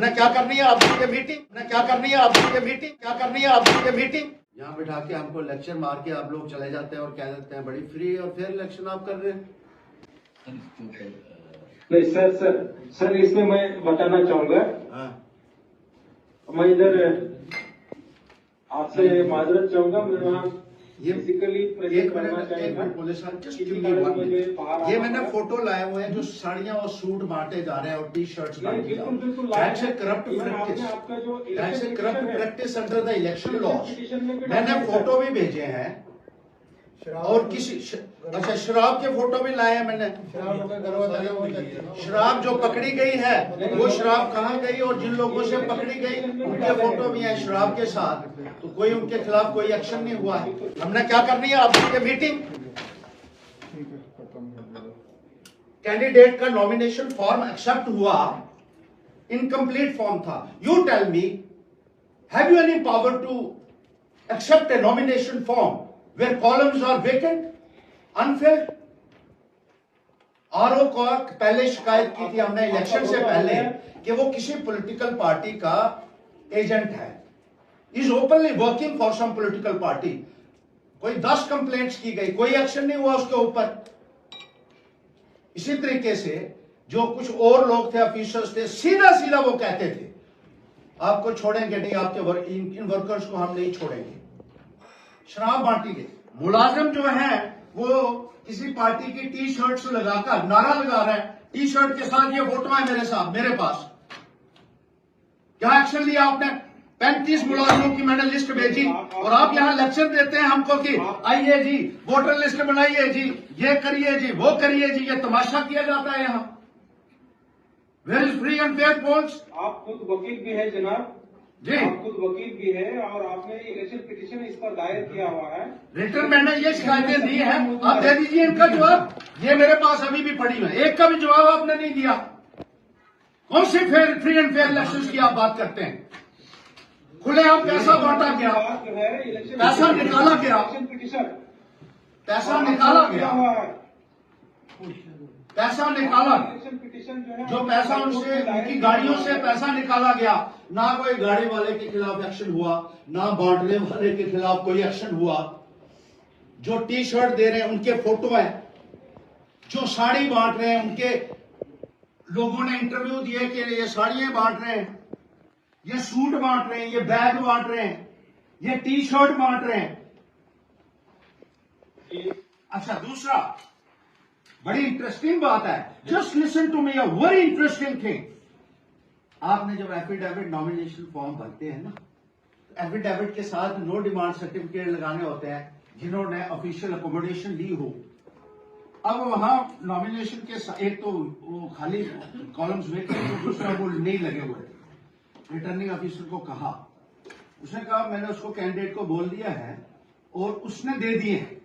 हमने क्या करनी है आपकी ये मीटिंग, हमने क्या करनी है आपकी ये मीटिंग, क्या करनी है आपकी ये मीटिंग। यहाँ बिठा के हमको लेक्चर मार के आप लोग चले जाते हैं और कह देते हैं बड़ी फ्री और फेयर इलेक्शन आप कर रहे हैं। नहीं सर इसमें मैं बताना चाहूंगा। मैं इधर आपसे माजरत चाहूंगा। मैं वहाँ ये एक मिनट पुलिस ये मैंने फोटो लाए हुए हैं जो साड़ियां और सूट बांटे जा रहे हैं और T shirts corrupt practice under the election laws. मैंने फोटो भी भेजे हैं और किसी अच्छा शराब के फोटो भी लाए हैं मैंने। शराब जो पकड़ी गई है वो शराब कहाँ गई और जिन लोगों से पकड़ी गई उनके फोटो भी हैं शराब के साथ, तो कोई उनके खिलाफ कोई एक्शन नहीं हुआ है। हमने क्या करनी है आपकी ये मीटिंग। कैंडिडेट का नॉमिनेशन फॉर्म एक्सेप्ट हुआ, इनकम्प्लीट फॉर्म था। You tell me, have you any power to accept a nomination form where columns are vacant, unfair? RO को पहले शिकायत की थी हमने इलेक्शन से पहले कि वो किसी पॉलिटिकल पार्टी का एजेंट है, is openly working for some political party. कोई 10 कंप्लेंट्स की गई, कोई एक्शन नहीं हुआ उसके ऊपर। इसी तरीके से जो कुछ और लोग थे, ऑफिसर्स थे, सीधा वो कहते थे आपको छोड़ेंगे नहीं, आपके इन वर्कर्स को हम नहीं छोड़ेंगे। शराब बांटी गई। मुलाजिम जो है वो किसी पार्टी की टी शर्ट्स लगाकर नारा लगा रहा है, टी शर्ट के साथ ये फोटो है मेरे पास। क्या एक्शन लिया आपने? 35 मुलाजिमों की मैंने लिस्ट भेजी और आप यहाँ लेक्चर देते हैं हमको कि आइए जी वोटर लिस्ट बनाइए जी, ये करिए जी, वो करिए जी। ये तमाशा किया जाता है यहाँ। Where is free and fair polls? आप खुद वकील भी है जनाब जी, आप खुद वकील भी है और आपने इलेक्शन पिटीशन इस पर दायर किया हुआ है। रिटर्न मैंने ये शिकायतें दी हैं, आप दे दीजिए इनका जवाब। ये मेरे पास अभी भी पड़ी है, एक का भी जवाब आपने नहीं दिया। कौन सी फ्री एंड फेयर इलेक्शन की आप बात करते हैं? खुलेआम पैसा बांटा गया, पैसा निकाला गया, पैसा निकाला गया, पैसा निकाला, जो पैसा उनसे उनकी गाड़ियों से पैसा निकाला गया। ना कोई गाड़ी वाले के खिलाफ एक्शन हुआ, ना बांटने वाले के खिलाफ कोई एक्शन हुआ। जो टी शर्ट दे रहे हैं उनके फोटो हैं, जो साड़ी बांट रहे हैं उनके लोगों ने इंटरव्यू दिए कि ये साड़ियां बांट रहे हैं, ये सूट बांट रहे हैं, ये बैग बांट रहे हैं, ये टी शर्ट बांट रहे हैं। अच्छा, दूसरा बड़ी इंटरेस्टिंग बात है, just listen to me, a very interesting thing. आपने जब एफिडेविट नॉमिनेशन फॉर्म भरते हैं ना, एफिडेविट के साथ नो डिमांड सर्टिफिकेट लगाने होते हैं जिन्होंने ऑफिशियल अकोमोडेशन ली हो। अब वहां नॉमिनेशन के एक तो वो खाली कॉलम्स वेकेंट थे, दूसरा वो नहीं लगे हुए थे। रिटर्निंग ऑफिसर को कहा, उसने कहा मैंने उसको कैंडिडेट को बोल दिया है और उसने दे दिए हैं।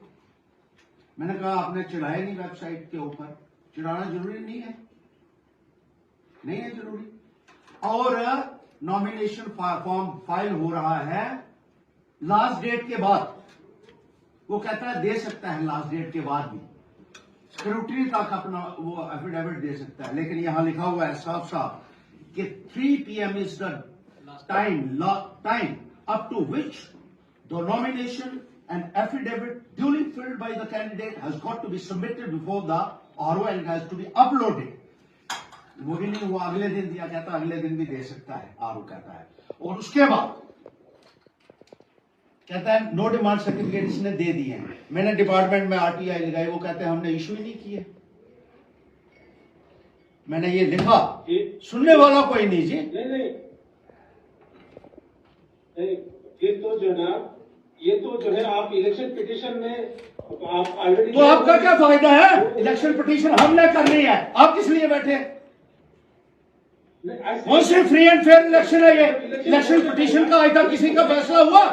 मैंने कहा आपने चढ़ाया नहीं वेबसाइट के ऊपर, चढ़ाना जरूरी नहीं है, नहीं है जरूरी। और नॉमिनेशन फॉर्म फाइल हो रहा है लास्ट डेट के बाद, वो कहता है दे सकता है लास्ट डेट के बाद भी, स्क्रूटनी तक अपना वो एफिडेविट दे सकता है। लेकिन यहां लिखा हुआ है साफ साफ कि 3 PM is the time up to which the nomination and affidavit duly filled by the candidate has got to be submitted before the RO and has to be uploaded. वो भी नहीं हुआ, अगले दिन दिया, कहता अगले दिन भी दे सकता है, RO कहता है। और उसके बाद कहता है नो डिमांड सर्टिफिकेट इसने दे दिए हैं। मैंने डिपार्टमेंट में RTI लगाई, वो कहते हैं हमने इशू ही नहीं किए। मैंने ये लिखा, सुनने वाला कोई नहीं जी। नहीं ये तो जो है आप इलेक्शन पिटीशन में आप ऑलरेडी, तो आपका क्या फायदा है? इलेक्शन पिटीशन हमने करनी है, आप किस लिए बैठे? कौन सी फ्री एंड फेयर इलेक्शन है ये? इलेक्शन पिटीशन का आज तक किसी का फैसला हुआ?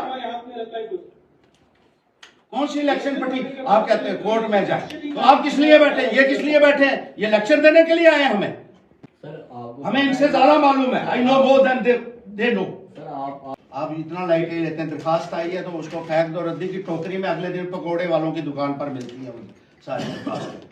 कौन सी इलेक्शन पिटीशन? आप कहते हैं कोर्ट में जाए, तो आप किस लिए बैठे? ये किस लिए बैठे हैं? ये लेक्चर देने के लिए आए हैं हमें? हमें इनसे ज्यादा मालूम है। I know more than they know. आप इतना लाइट ही लेते हैं। दरखास्त आई है तो उसको फेंक दो रद्दी की टोकरी में, अगले दिन पकौड़े वालों की दुकान पर मिलती है सारी दरखास्त।